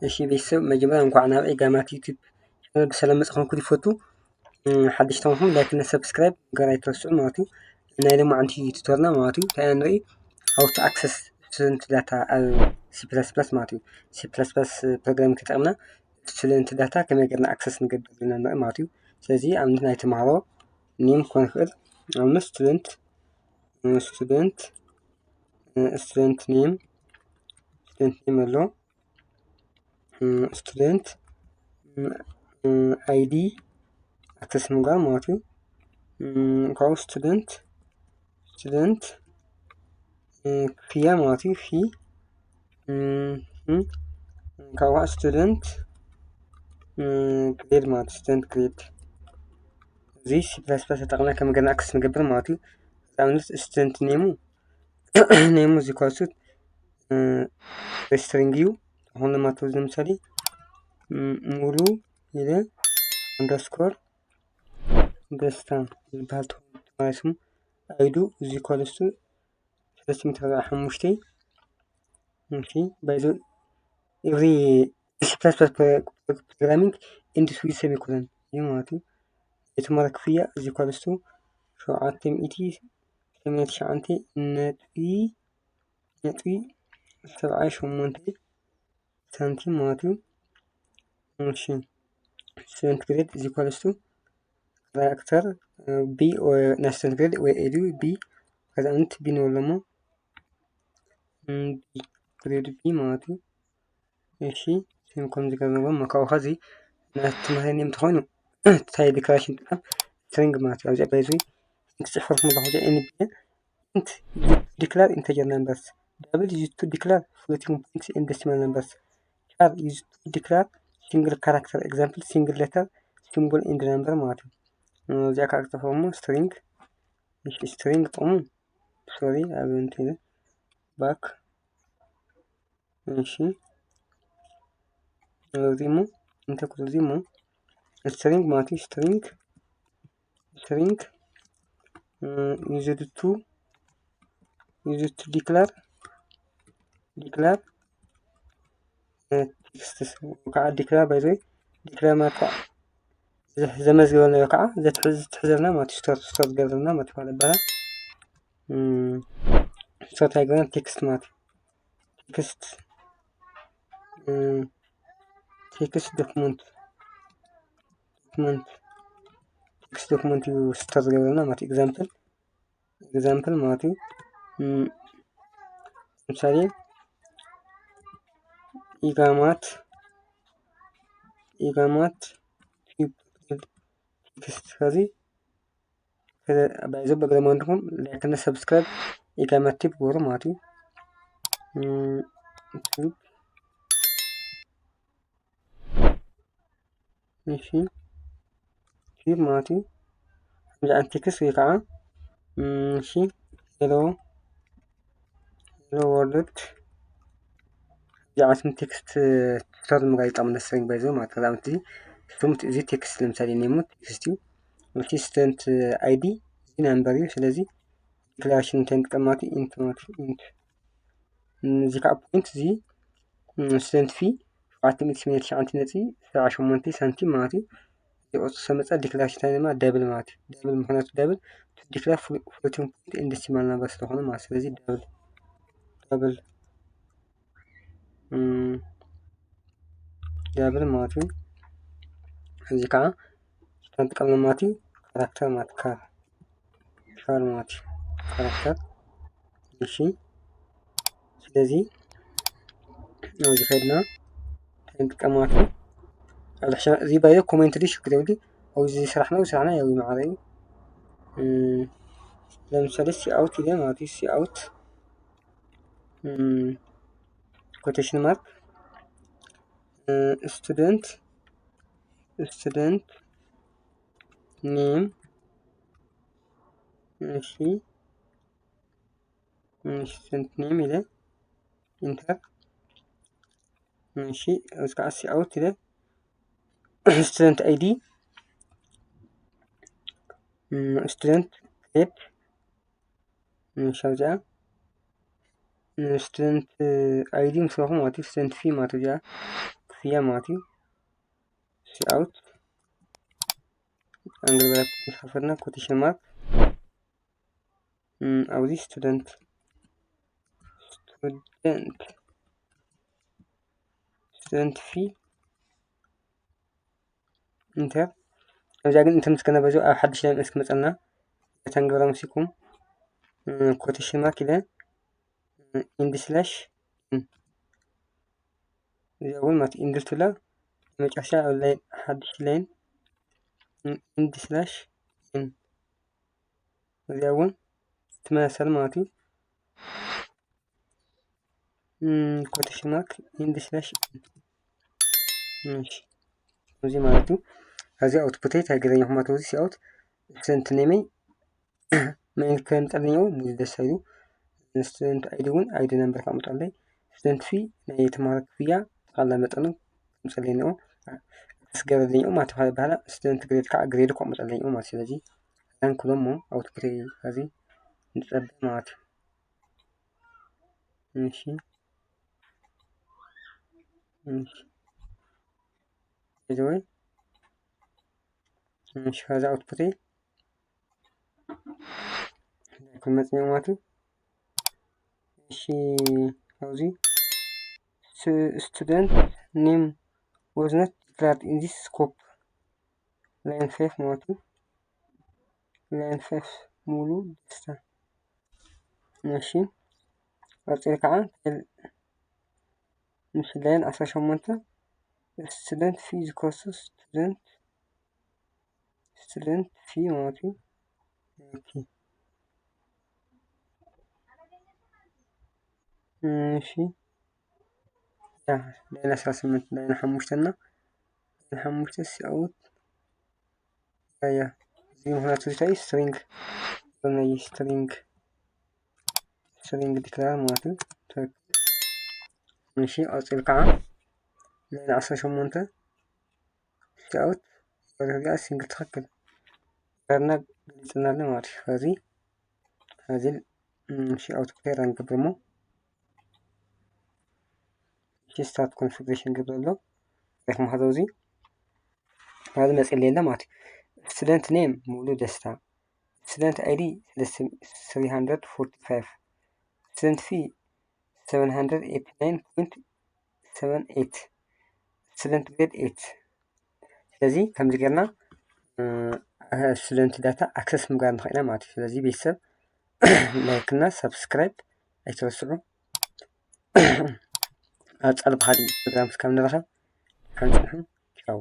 እሺ ቤተሰብ መጀመሪያ እንኳን ናብ ጋማት ዩቲዩብ ቻናል በሰላም መጽሐፍኩ ይፈቱ ሓድሽ ተምኩም ላይክ እና ሰብስክራይብ ገራይ ተወስዑ ማለት እዩ ናይ ደሞ ዓንቲ ቱቶርና ማለት እዩ እንታይ ንርኢ how to access student data ኣብ C++ ማለት እዩ C++ ፕሮግራሚንግ ተጠቅምና student data ከመይ ጌርና access ንገብር ዘለና ንርኢ ማለት እዩ ስለዚ ኣብነት ናይ ተምሃሮ ኔም ክኮን ይክእል ኣብነት student name ኣሎ student ID access ምግባር ማለት እዩ ካብ student ክፍያ ማለት እዩ ፊ ካብ student grade ማለት student grade እዚ C++ ተጠቅምና ከመይ ጌርና access ንገብር ማለት እዩ ኣብነት student name is equal to string እዩ አሁን ለማለት ለምሳሌ ሙሉ ይለ አንደርስኮር ደስታ ይባል ማለት ነው አይዱ እዚ ኮለስቱ 345 okay by the every C++ programming into semicolon ማለት ነው የተማረ ክፍያ እዚ ኮለስቱ 780 ነጥቢ 78 ማለት ነው እሺ student grade is equals to character B or national grade ወይ ኤዱ B ከዛ እንት B ነው ለሞ grade B ማለት ነው እሺ ሲንኮም ዝገበው መካው ኸዚ ናትማህን የምትሆኑ ታይ ዲክላሬሽን ተጠቅም string ማለት ነው አብዚያ ባይዙ እንጽፈርኩ መጋሁጃ NB int declare integer numbers double is to declare floating points and decimal numbers char is to declare single character example single letter symbol and number ማለት ነው እዚያ ካራክተር ፎርሙ string ጥሙ sorry አብንት back እሺ ዚሙ እንተኩል ዚሙ string ማለት string used to declare text ወቃ declare by the way declare ማለት ዘመዝገበና ወቃ ዘትሕዘልና ማለት ስቶር ገርና ማለት ባለበላ ስቶር ታይገና ቴክስት ማለት ቴክስት ዶክመንት ስቶር ገርና ማለት ኤግዛምፕል ማለት ለምሳሌ ኢጋማት ቴክስት ከዚህ ባይዘው በግረማ እንደሆም ላይክ እና ሰብስክራይብ ኢጋማት ቲፕ ጎር ማለት እሺ ቲፕ ማለት ያን ቴክስት ይካ እሺ ሄሎ ወርድ ያስም ቴክስት ስታር መጋይጣ መነሰኝ ባይዘው ማለት ነው ስሙት እዚ ቴክስት ለምሳሌ ኔሙ ቴክስት ስቱደንት አይዲ እዚ ነምበር ስለዚህ ዲክላሬሽን ተንቀማቲ ኢንት እዚ ካፖይንት እዚ ስቱደንት ፊ 789 ሳንቲም ማለት የኦስ ሰመጻ ዲክላሬሽን ታይማ ደብል ማለት ደብል ምክንያቱ ደብል ዲክላር ፍሎቲንግ ፖይንት ኤንድ ዴሲማል ነምበር ስለሆነ ማለት ስለዚህ ደብል ማለት እዚህ ካ ተንጥቀም ማለት ካራክተር ማለት ካራክተር እሺ ስለዚህ እዚህ ሄድና ተንጥቀም ማለት አለሽ እዚህ ባይዘ ኮሜንት ዲሽ ግደውዲ او زي سرحنا يا معاري ለምሳሌ ሲ አውት ይለ ማለት ሲ አውት ኮቴሽን ማርክ student name እሺ student name ይለ ኢንተር እሺ እስከ ሲ አውት ይለ student ID student grade شرجع student ID مسوهم واتي student fee ما تجا ክፍያ ማለት እዩ ሲአውት አንግል ብራኬት ከፈትና ኮቴሽን ማርክ ኣብዚ ስቱደንት ፊ ኢንተር እዛ ግን እንተ ምስከና በዚሁ ኣብ ሓድሽ ላይ እስክ መፀና ተንግብራ መሲኩም ኮቴሽን ማርክ ኢለ ኢንድ ስላሽ እዚኣ እውን ማለት ኢንድ ትብላ መጨረሻ ኣብ ላይ ሓድሽ ላይን ኢንድ ስላሽ እዚኣ እውን ትመሳሰል ማለት እዩ ኮቴሽን ማርክ ኢንድ ስላሽ እዚ ማለት እዩ እዚ አውትፑት ታይገረኛ ማለት እዚ ሲአውት ስንት ነመይ ምን ከምጠልኛው ሙሉ ደሳይሉ ስቱደንት አይዲ እውን አይዲ ነምበር ካምጣለይ ስቱደንት ፊ ናይ ተማሃሮ ክፍያ ጠቅላላ መጠኑ ከምፀለይነኦ ስገረልኝኦ ማለት በኋላ ስቱደንት ግሬድ ከዓ ግሬድ ከምጠልኝኦ ማለት ስለዚ ያን ኩሎሞ አውትፑት እዚ እንጠብቅ ማለት እሺ ወይ مش هذا output كل مجموعاته شيء هذه student name was not declared in this scope line 5 مالته line 5 مولو دستا ماشي أرجع كعان مش line 18 student fees costs student fee مالتي اوكي ماشي لاين 18 لاين 5 5 سياوت يا زي ما هنا تسوي string قلنا string declare مالتي ماشي أصل كعان لاين 18 سياوت ورجع سنجل تخكل كارنا قلتنا لنا معرف هذه ماشي أوتوبير نقبرمو ماشي start configuration قبله رقم هذا وزي هذا مسألة لنا معرف student name مولود دستا student ID 345 student fee 789.78 student grade 8 ስለዚህ ከምዚ ጌርና ስቱደንት ዳታ አክሰስ ምግባር ንኽእልና ማለት እዩ ስለዚ ቤተሰብ ላይክ እና ሰብስክራይብ ኣይትረስዑ ኣብ ፃዕዳ ብካሊእ ፕሮግራም እስካብ ንረኸብ ሓንፅሑን ቻው